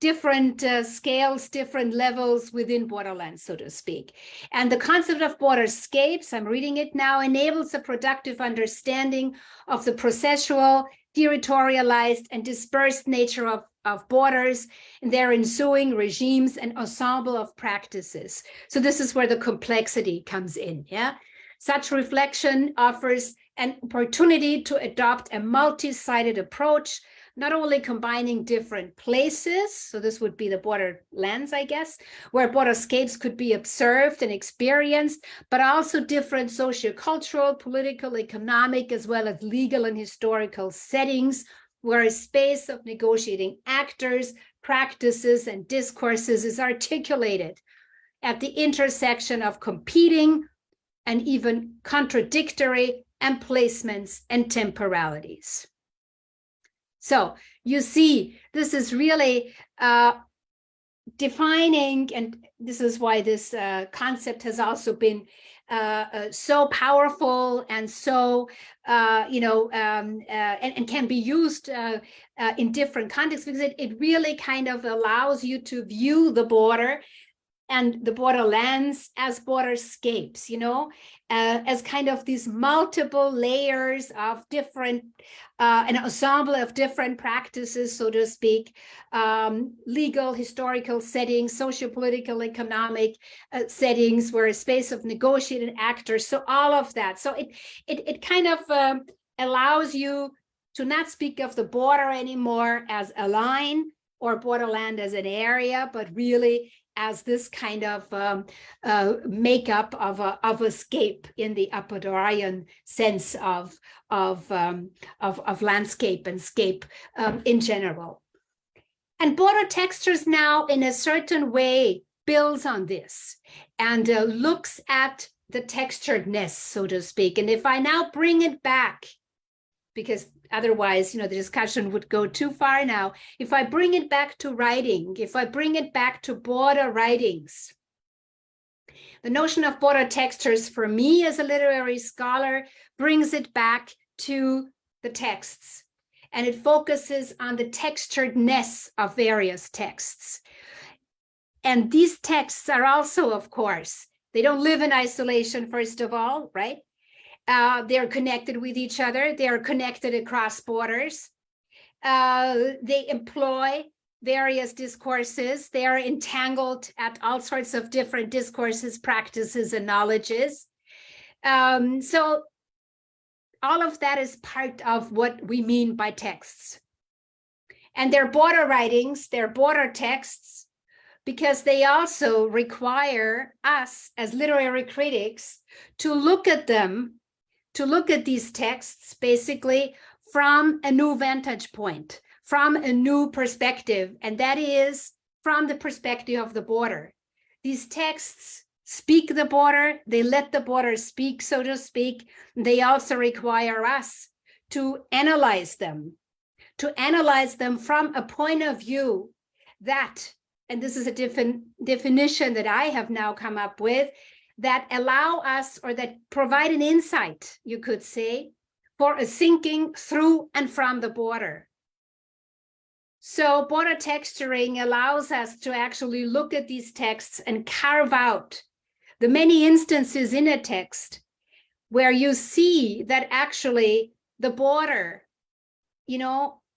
different scales, different levels within borderlands, so to speak. And the concept of borderscapes, I'm reading it now, enables a productive understanding of the processual, territorialized, and dispersed nature of borders and their ensuing regimes and ensemble of practices. So this is where the complexity comes in, yeah? Such reflection offers an opportunity to adopt a multi-sided approach, not only combining different places, so this would be the borderlands, I guess, where borderscapes could be observed and experienced, but also different sociocultural, political, economic, as well as legal and historical settings, where a space of negotiating actors, practices, and discourses is articulated at the intersection of competing and even contradictory emplacements and temporalities. So you see, this is really defining, and this is why this concept has also been so powerful and so, and can be used in different contexts, because it really kind of allows you to view the border and the borderlands as borderscapes, as kind of these multiple layers of different, an ensemble of different practices, so to speak, legal, historical settings, socio-political, economic settings, where a space of negotiated actors, so all of that. So it kind of allows you to not speak of the border anymore as a line or borderland as an area, but really as this kind of makeup of a scape in the Epidaurian sense of landscape and scape in general. And border textures now, in a certain way, builds on this and looks at the texturedness, so to speak. And if I now bring it back, because otherwise, the discussion would go too far now. If I bring it back to writing, if I bring it back to border writings, the notion of border textures for me as a literary scholar brings it back to the texts, and it focuses on the texturedness of various texts. And these texts are also, of course, they don't live in isolation, first of all, right? They're connected with each other. They are connected across borders. They employ various discourses. They are entangled at all sorts of different discourses, practices, and knowledges. So all of that is part of what we mean by texts. And they're border writings, they're border texts, because they also require us as literary critics to look at them, to look at these texts basically from a new vantage point, from a new perspective, and that is from the perspective of the border. These texts speak the border, they let the border speak, so to speak. They also require us to analyze them from a point of view that, and this is a different definition that I have now come up with, that allow us, or that provide an insight, you could say, for a thinking through and from the border. So border texturing allows us to actually look at these texts and carve out the many instances in a text where you see that actually the border,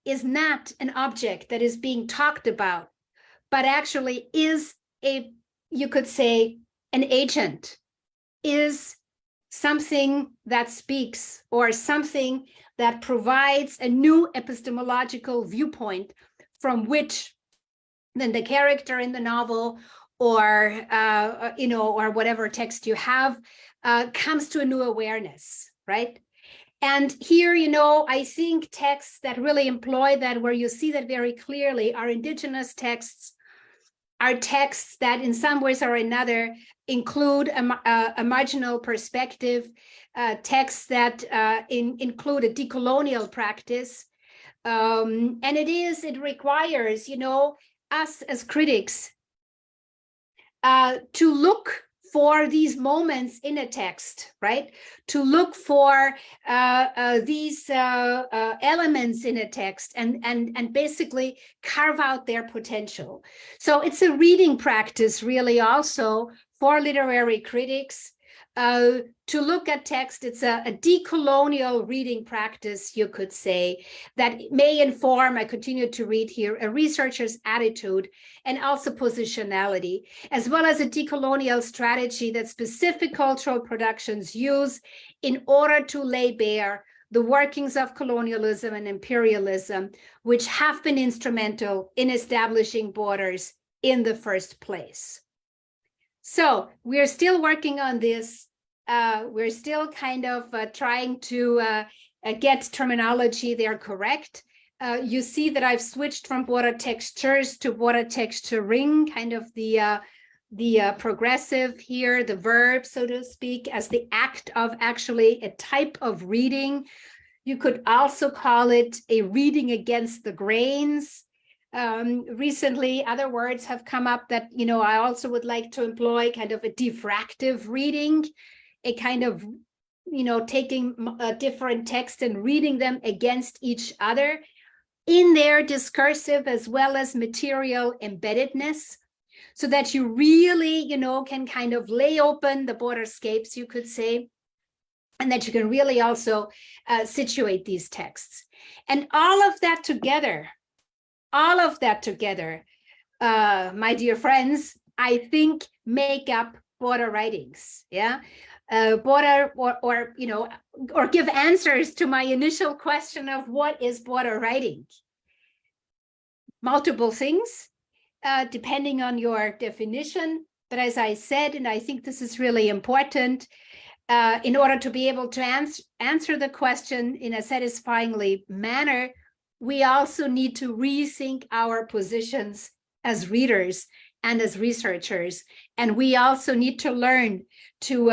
is not an object that is being talked about, but actually is you could say, an agent, is something that speaks, or something that provides a new epistemological viewpoint from which then the character in the novel, or or whatever text you have, comes to a new awareness, right? And here, I think texts that really employ that, where you see that very clearly, are indigenous texts, are texts that in some ways or another include a marginal perspective, texts that include a decolonial practice, And it requires, you know, us as critics to look for these moments in a text, right? To look for these elements in a text and basically carve out their potential. So it's a reading practice really also for literary critics to look at text. It's a decolonial reading practice, you could say, that may inform, I continue to read here, a researcher's attitude and also positionality, as well as a decolonial strategy that specific cultural productions use in order to lay bare the workings of colonialism and imperialism, which have been instrumental in establishing borders in the first place. So we're still working on this. We're still kind of trying to get terminology there correct. You see that I've switched from border textures to border texturing, kind of the progressive here, the verb, so to speak, as the act of actually a type of reading. You could also call it a reading against the grains. Recently, other words have come up that, you know, I also would like to employ, kind of a diffractive reading, a kind of, you know, taking different texts and reading them against each other in their discursive as well as material embeddedness, so that you really, you know, can kind of lay open the borderscapes, you could say, and that you can really also situate these texts. And all of that together, my dear friends, I think make up border writings, yeah? Border, or, you know, or give answers to my initial question of what is border writing? Multiple things, depending on your definition. But as I said, and I think this is really important, in order to be able to answer the question in a satisfyingly manner, we also need to rethink our positions as readers and as researchers. And we also need to learn to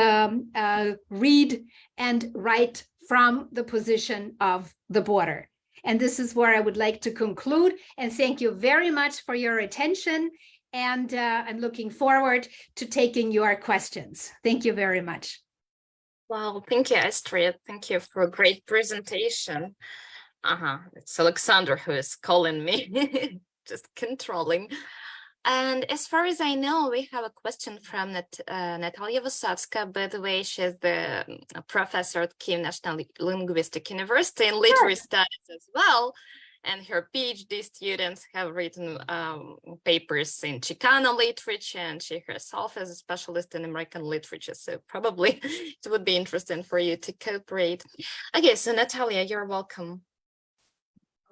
read and write from the position of the border. And this is where I would like to conclude. And thank you very much for your attention. And I'm looking forward to taking your questions. Thank you very much. Well, thank you, Astrid. Thank you for a great presentation. It's Alexander who is calling me, just controlling. And as far as I know, we have a question from Natalia Vysotska. By the way, she's the professor at Kyiv National Linguistic University in literary studies as well. And her PhD students have written papers in Chicano literature, and she herself is a specialist in American literature. So probably it would be interesting for you to cooperate. Okay, so Natalia, you're welcome.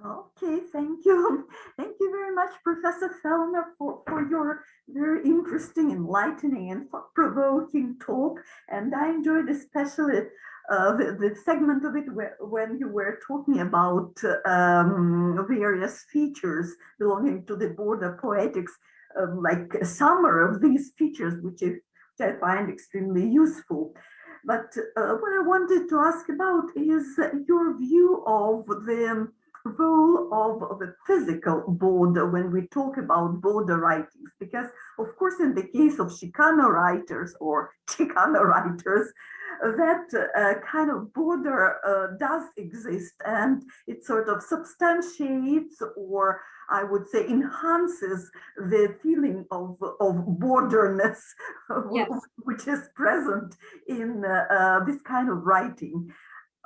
Okay, thank you. Thank you very much, Professor Fellner, for your very interesting, enlightening, and thought-provoking talk. And I enjoyed especially the segment of it when you were talking about various features belonging to the border poetics, like a summary of these features, which I find extremely useful. But what I wanted to ask about is your view of the role of the physical border when we talk about border writings, because of course in the case of Chicano writers or Chicano writers, that kind of border does exist, and it sort of substantiates, or I would say enhances, the feeling of borderness, yes, which is present in this kind of writing.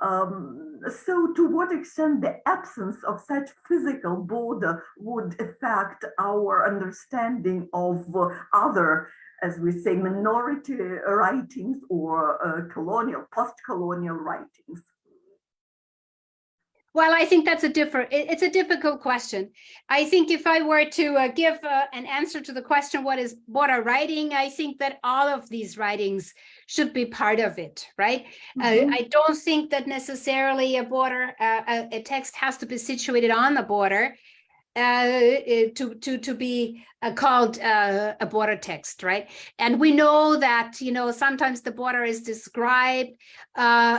So to what extent the absence of such physical border would affect our understanding of other, as we say, minority writings or colonial, post-colonial writings? Well, I think that's it's a difficult question. I think if I were to give an answer to the question, what is border writing? I think that all of these writings should be part of it, right? Mm-hmm. I don't think that necessarily a text has to be situated on the border to be called a border text, right? And we know that, you know, sometimes the border is described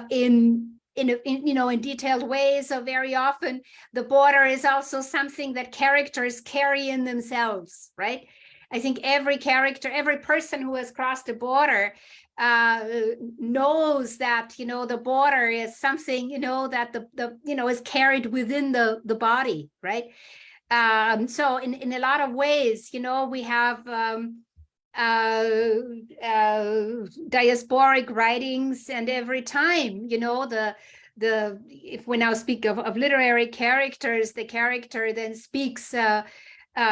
in in detailed ways. So very often the border is also something that characters carry in themselves, right? I think every character, every person who has crossed the border knows that, the border is something, that is carried within the body, right? So in a lot of ways, we have diasporic writings, and every time, if we now speak of literary characters, the character then speaks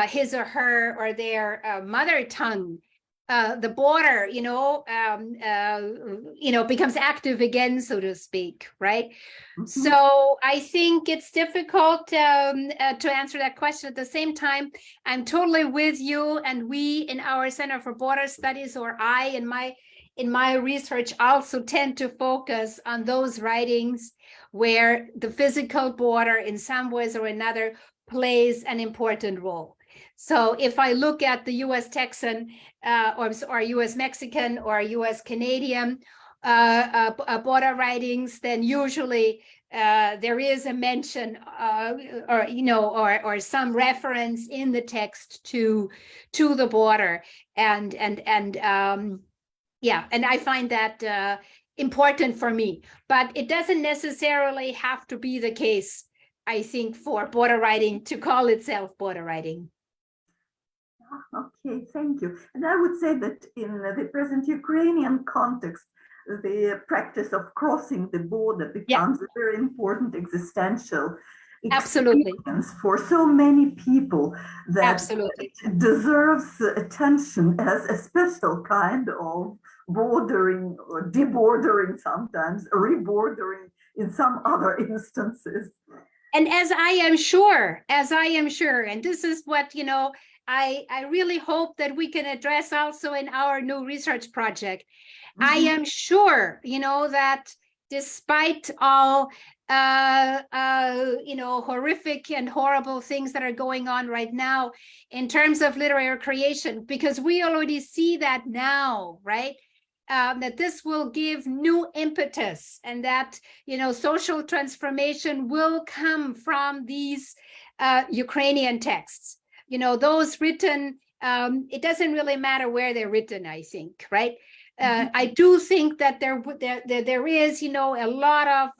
his or her or their mother tongue, the border, becomes active again, so to speak, right? So I think it's difficult to answer that question. At the same time, I'm totally with you, and we in our Center for Border Studies, or I in my research, also tend to focus on those writings where the physical border in some ways or another plays an important role. So if I look at the US Texan or US Mexican or US Canadian border writings, then usually there is a mention or some reference in the text to the border, and I find that important for me. But it doesn't necessarily have to be the case, I think, for border writing to call itself border writing. Okay, thank you. And I would say that in the present Ukrainian context, the practice of crossing the border becomes a very important existential experience for so many people that it deserves attention as a special kind of bordering or debordering, sometimes rebordering in some other instances. And as I am sure, and this is what, I really hope that we can address also in our new research project. I am sure, that despite all, horrific and horrible things that are going on right now in terms of literary creation, because we already see that now, right? That this will give new impetus, and that, social transformation will come from these Ukrainian texts. Those written, it doesn't really matter where they're written, I think, right? I do think that there is, a lot of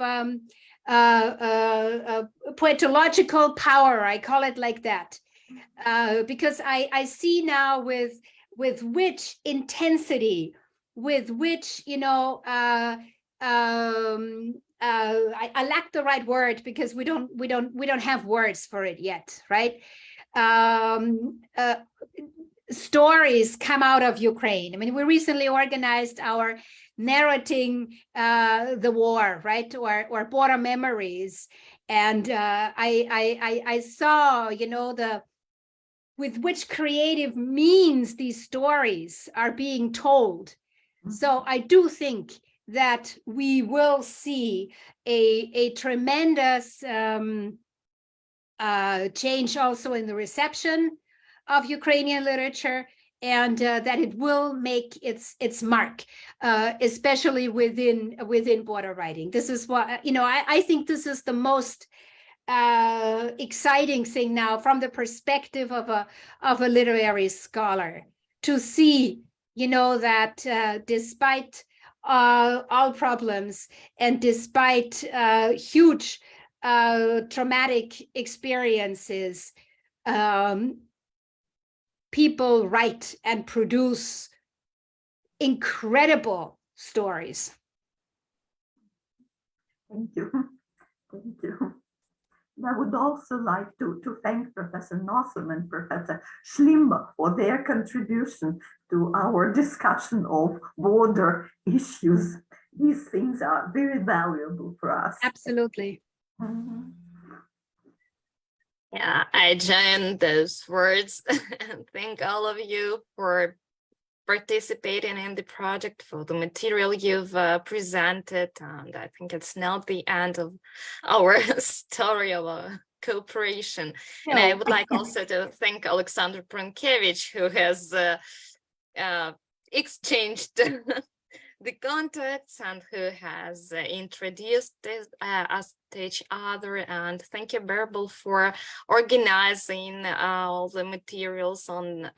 poetological power, I call it like that, because I see now with which intensity, with which, I lack the right word because we don't have words for it yet, right? Stories come out of Ukraine. I mean, we recently organized our narrating the war, right, or border memories, and I saw, with which creative means these stories are being told. So I do think that we will see a tremendous change also in the reception of Ukrainian literature, and that it will make its mark, especially within border writing. This is what, I think this is the most exciting thing now from the perspective of a literary scholar, to see, that despite all problems and despite huge traumatic experiences, people write and produce incredible stories. Thank you. Thank you. I would also like to thank Professor Nossum and Professor Schlimber for their contribution to our discussion of border issues. These things are very valuable for us. Absolutely. Yeah, I join those words and thank all of you for participating in the project, for the material you've presented. And I think it's not the end of our story of cooperation. No. And I would like also to thank Alexander Prunkevich, who has exchanged the contacts and who has introduced us to each other. And thank you, Berbel, for organizing all the materials on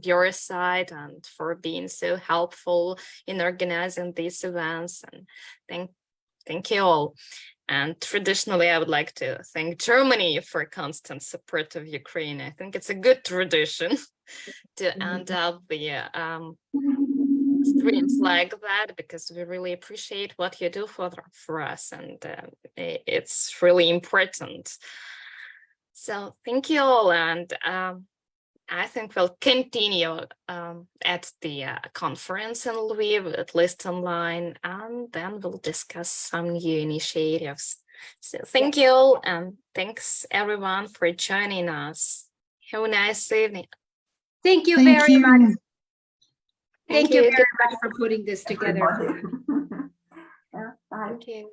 your side and for being so helpful in organizing these events. And thank you all. And traditionally, I would like to thank Germany for constant support of Ukraine. I think it's a good tradition to end up the streams like that, because we really appreciate what you do for us, and it's really important. So thank you all, and I think we'll continue at the conference in Lviv, at least online, and then we'll discuss some new initiatives. So thank you all, and thanks everyone for joining us. Have a nice evening. Thank you Thank very you. much. Thank you you. very much for putting this together. Everybody. Yeah, bye. Thank you.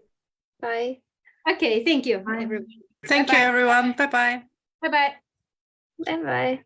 Bye. Okay, thank you, Bye. everyone. Thank you, Bye-bye. everyone. Bye-bye. Bye-bye. Bye-bye.